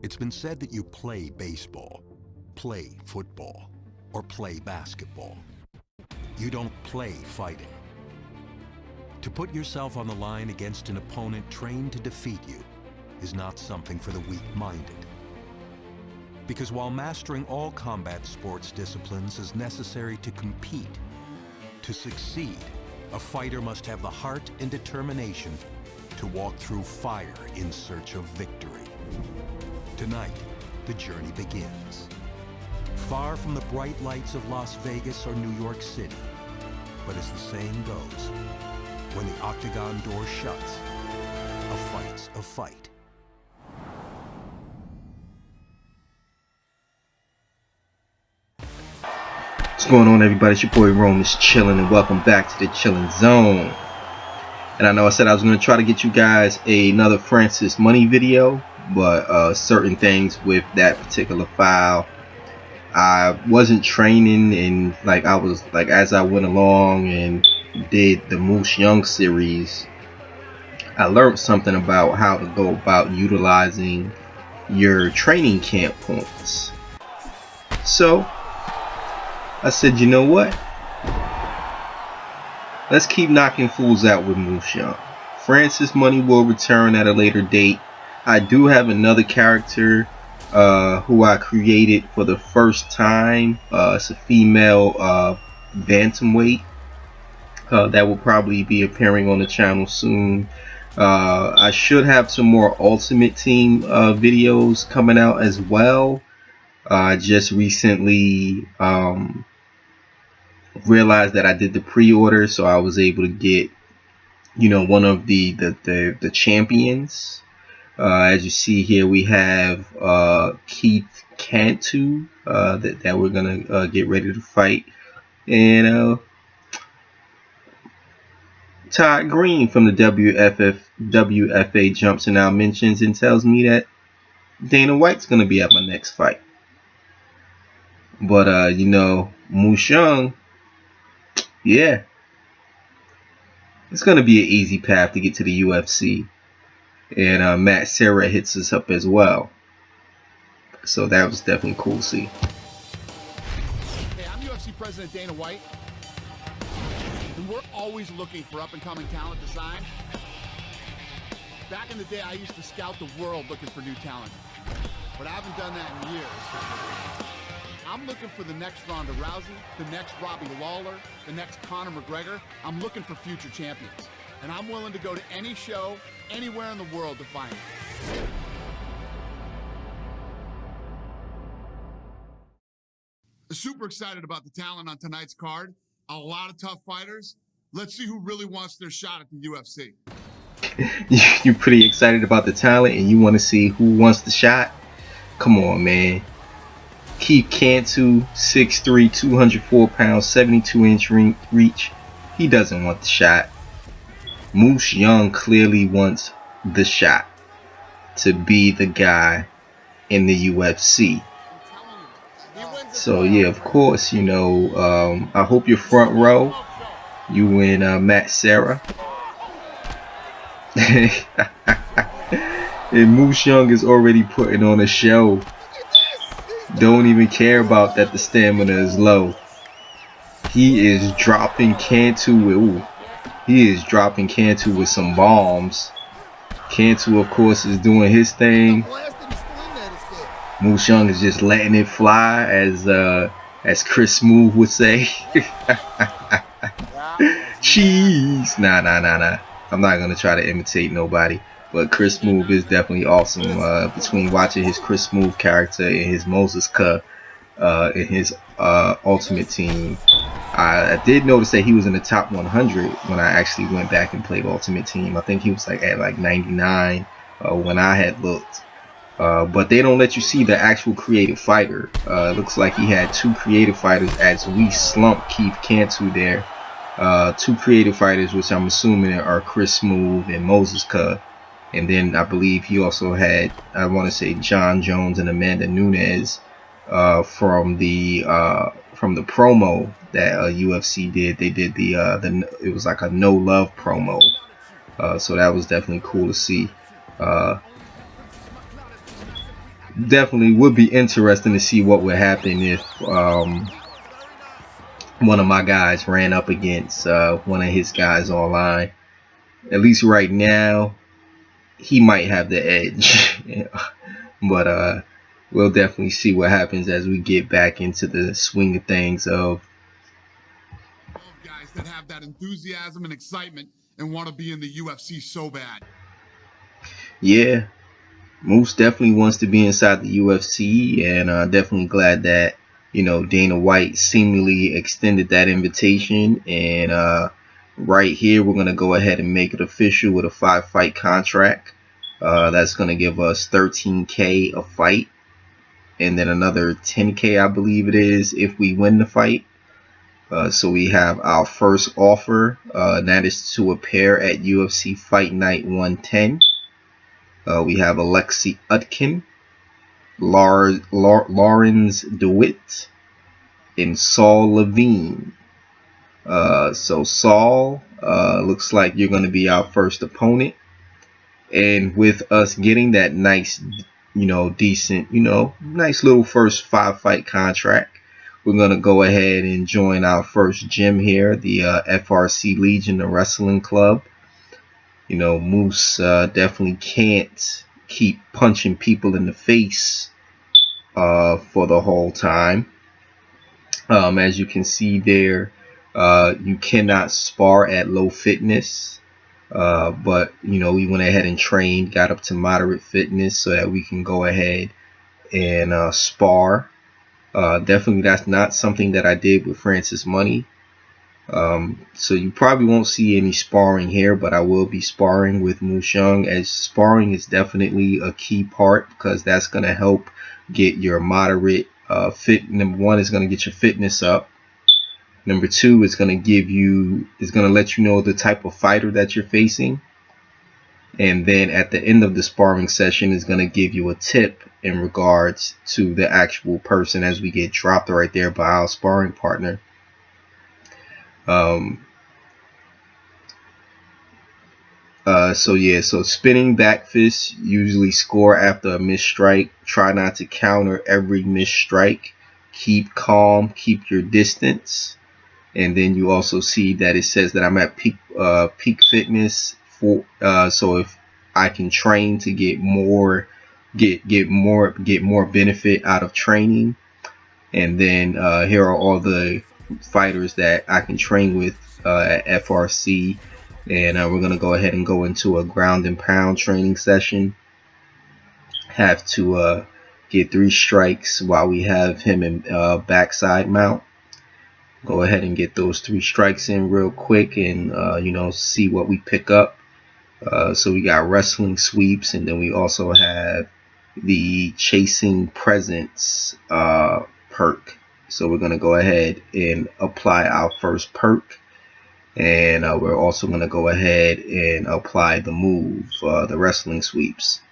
It's been said that you play baseball, play football, or play basketball. You don't play fighting. To put yourself on the line against an opponent trained to defeat you is not something for the weak-minded. Because while mastering all combat sports disciplines is necessary to compete, to succeed, a fighter must have the heart and determination to walk through fire in search of victory. Tonight, the journey begins. Far from the bright lights of Las Vegas or New York City, but as the saying goes, when the octagon door shuts, a fight's a fight. What's going on, everybody? It's your boy Rome is chilling, and welcome back to the Chilling Zone. And I know I said I was going to try to get you guys another Francis Money video, but certain things with that particular file, I wasn't training, and I was as I went along and did the Moose Young series, I learned something about how to go about utilizing your training camp points. So I said, you know what? Let's keep knocking fools out with Moose Young. Francis Money will return at a later date. I do have another character who I created for the first time. It's a female bantamweight that will probably be appearing on the channel soon. I should have some more Ultimate Team videos coming out as well. I just recently realized that I did the pre-order, so I was able to get, one of the champions. As you see here, we have Keith Cantu that we're gonna get ready to fight, and Todd Green from the WFA jumps and out mentions and tells me that Dana White's gonna be at my next fight. But Moose Young, yeah, it's gonna be an easy path to get to the UFC, and Matt Serra hits us up as well, so that was definitely cool to see. Hey, I'm UFC President Dana White, and we're always looking for up-and-coming talent to sign. Back in the day, I used to scout the world looking for new talent, but I haven't done that in years. I'm looking for the next Ronda Rousey, the next Robbie Lawler, the next Conor McGregor. I'm looking for future champions, and I'm willing to go to any show, anywhere in the world to find them. Super excited about the talent on tonight's card. A lot of tough fighters. Let's see who really wants their shot at the UFC. You're pretty excited about the talent, and you want to see who wants the shot? Come on, man. Keith Cantu, 6'3", 204 pounds, 72-inch reach. He doesn't want the shot. Moose Young clearly wants the shot to be the guy in the UFC. So yeah, of course, I hope you're front row. You and Matt Serra. And Moose Young is already putting on a show. Don't even care about that the stamina is low. He is dropping Cantu with some bombs. Cantu, of course, is doing his thing. Moose Young is just letting it fly, as Chris Smooth would say. Cheese. Nah. I'm not gonna try to imitate nobody. But Chris Smooth is definitely awesome. Between watching his Chris Smooth character and his Moses Ka in his Ultimate Team, I did notice that he was in the top 100 when I actually went back and played Ultimate Team. I think he was at 99 when I had looked. But they don't let you see the actual creative fighter. It looks like he had two creative fighters as we slump Keith Cantu there. Two creative fighters, which I'm assuming are Chris Smooth and Moses Ka. And then I believe he also had, I want to say, John Jones and Amanda Nunes from the promo that UFC did. They did it was like a no love promo, so that was definitely cool to see. definitely would be interesting to see what would happen if one of my guys ran up against one of his guys online. At least right now, he might have the edge. But we'll definitely see what happens as we get back into the swing of things of guys that have that enthusiasm and excitement and want to be in the UFC so bad. Yeah, Moose definitely wants to be inside the UFC, and definitely glad that, you know, Dana White seemingly extended that invitation. And right here, we're going to go ahead and make it official with a 5-fight contract. That's going to give us $13K a fight, and then another $10K, I believe it is, if we win the fight. So we have our first offer, and that is to appear at UFC Fight Night 110. We have Alexei Utkin, Lawrence DeWitt, and Saul Levine. So Saul, looks like you're going to be our first opponent. And with us getting that nice, decent, nice little first 5-fight contract, we're going to go ahead and join our first gym here, the FRC Legion, the wrestling club. Moose definitely can't keep punching people in the face for the whole time. As you can see there, you cannot spar at low fitness. But we went ahead and trained, got up to moderate fitness so that we can go ahead and spar. Definitely that's not something that I did with Francis Money. So you probably won't see any sparring here, but I will be sparring with Moose Young, as sparring is definitely a key part, because that's going to help get your moderate fit. Number one, is going to get your fitness up. Number two, is going to let you know the type of fighter that you're facing. And then at the end of the sparring session is going to give you a tip in regards to the actual person, as we get dropped right there by our sparring partner. So spinning back fists usually score after a missed strike. Try not to counter every missed strike. Keep calm, keep your distance. And then you also see that it says that I'm at peak fitness for so if I can train to get more benefit out of training. And then here are all the fighters that I can train with at FRC, and we're going to go ahead and go into a ground and pound training session. Have to get 3 strikes while we have him in backside mount. Go ahead and get those 3 strikes in real quick, and see what we pick up. So we got wrestling sweeps, and then we also have the chasing presence perk. So we're going to go ahead and apply our first perk, and we're also going to go ahead and apply the move, the wrestling sweeps.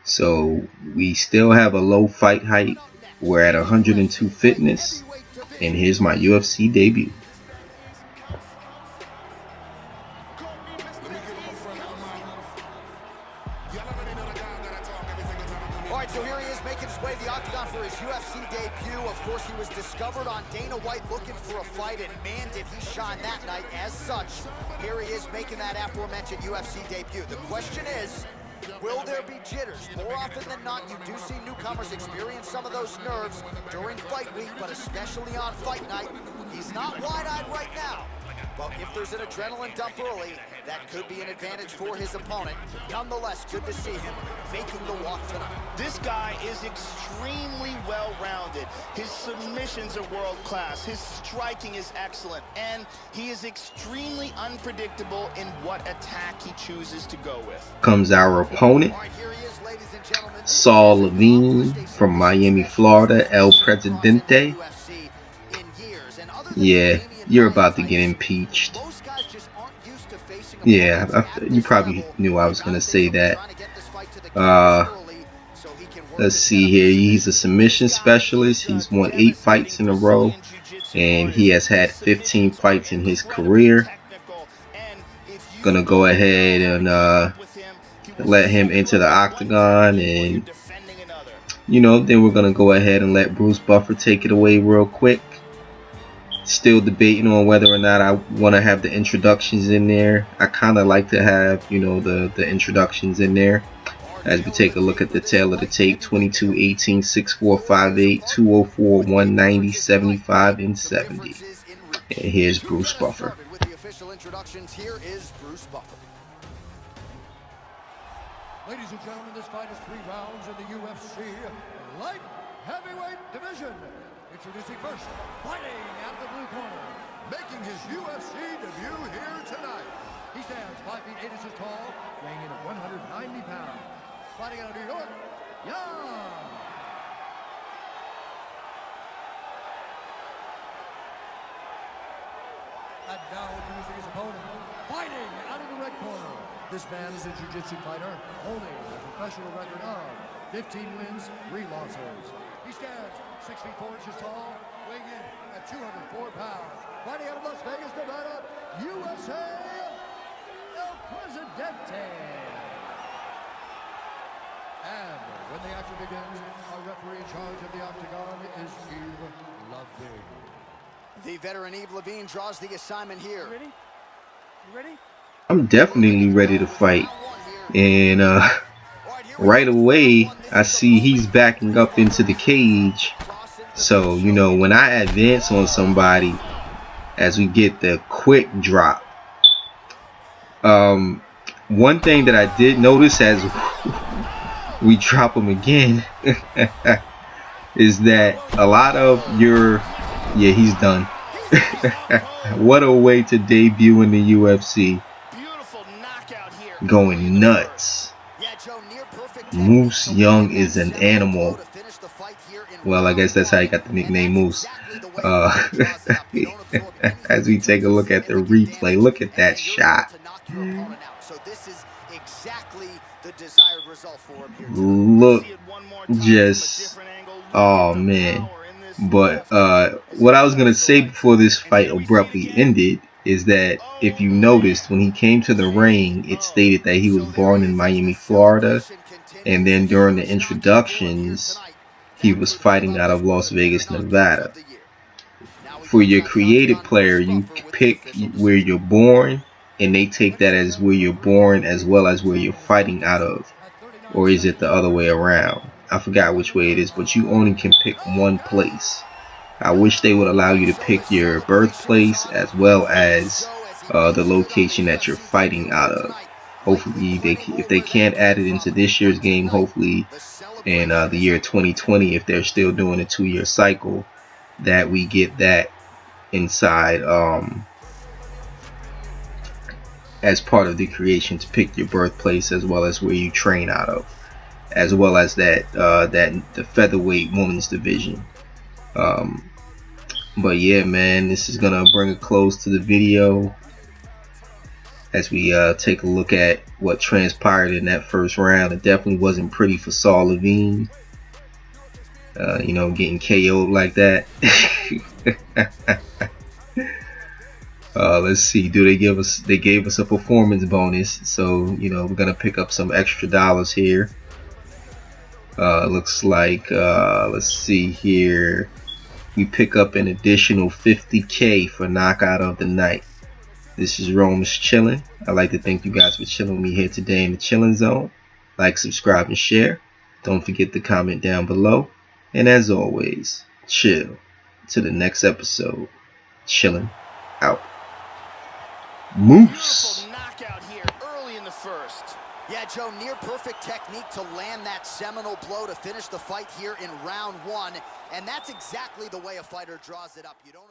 So we still have a low fight height. We're at 102 fitness, and here's my UFC debut. So here he is making his way to the octagon for his UFC debut. Of course, he was discovered on Dana White looking for a fight, and man, did he shine that night as such. Here he is making that aforementioned UFC debut. The question is, will there be jitters? More often than not, you do see newcomers experience some of those nerves during fight week, but especially on fight night. He's not wide-eyed right now. But if there's an adrenaline dump early, that could be an advantage for his opponent. Nonetheless, good to see him making the walk tonight. This guy is extremely well-rounded. His submissions are world-class. His striking is excellent. And he is extremely unpredictable in what attack he chooses to go with. Comes our opponent, Saul Levine from Miami, Florida, El Presidente. Yeah, you're about to get impeached. Yeah, you probably knew I was going to say that. Let's see here. He's a submission specialist. He's won 8 fights in a row, and he has had 15 fights in his career. Gonna go ahead and let him into the octagon and you know, then we're gonna go ahead and let Bruce Buffer take it away real quick. Still debating on whether or not I want to have the introductions in there. I kind of like to have, you know, the introductions in there as we take a look at the tail of the tape. 22, 18, 6458, 204, 190, 75, and 70. And here's Bruce Buffer. With the official introductions, here is Bruce Buffer. Ladies and gentlemen, this fight is 3 rounds in the UFC light heavyweight division. Introducing first, fighting out of the blue corner, making his UFC debut here tonight. He stands 5 feet 8 inches tall, weighing in at 190 pounds. Fighting out of New York, Young. And now introducing his opponent, fighting out of the red corner. This man is a jiu-jitsu fighter, holding a professional record of 15 wins, 3 losses. He stands 6 feet 4 inches tall, weighing in at 204 pounds. Fighting out of Las Vegas, Nevada, USA, El Presidente. And when the action begins, our referee in charge of the octagon is Eve Levine. The veteran Eve Levine draws the assignment here. You ready? You ready? I'm definitely ready to fight. And right away, I see he's backing up into the cage. So, you know, when I advance on somebody, as we get the quick drop, one thing that I did notice as we drop him again is that a lot of your, yeah, he's done. What a way to debut in the UFC. Going nuts. Moose Young is an animal. Well, I guess that's how he got the nickname Moose. As we take a look at the replay, look at that shot. Look, just, oh man. But what I was gonna say before this fight abruptly ended is that if you noticed, when he came to the ring, it stated that he was born in Miami, Florida, and then during the introductions, he was fighting out of Las Vegas, Nevada. For your creative player, you pick where you're born, and they take that as where you're born as well as where you're fighting out of. Or is it the other way around? I forgot which way it is, but you only can pick one place. I wish they would allow you to pick your birthplace as well as the location that you're fighting out of. Hopefully, if they can't add it into this year's game, hopefully in the year 2020, if they're still doing a 2-year cycle, that we get that inside as part of the creation to pick your birthplace as well as where you train out of, as well as that the featherweight women's division. But yeah, man, this is gonna bring a close to the video as we take a look at what transpired in that first round. It definitely wasn't pretty for Saul Levine. You know, getting KO'd like that. Let's see, they gave us a performance bonus, so you know, we're gonna pick up some extra dollars here. Looks like let's see here, we pick up an additional 50K for knockout of the night. This is Rome's Chillin'. I'd like to thank you guys for chilling with me here today in the Chillin' Zone. Like, subscribe, and share. Don't forget to comment down below. And as always, chill to the next episode. Chillin' out. Moose. Knockout here early in the first. Yeah, Joe, near perfect technique to land that seminal blow to finish the fight here in round 1. And that's exactly the way a fighter draws it up. You don't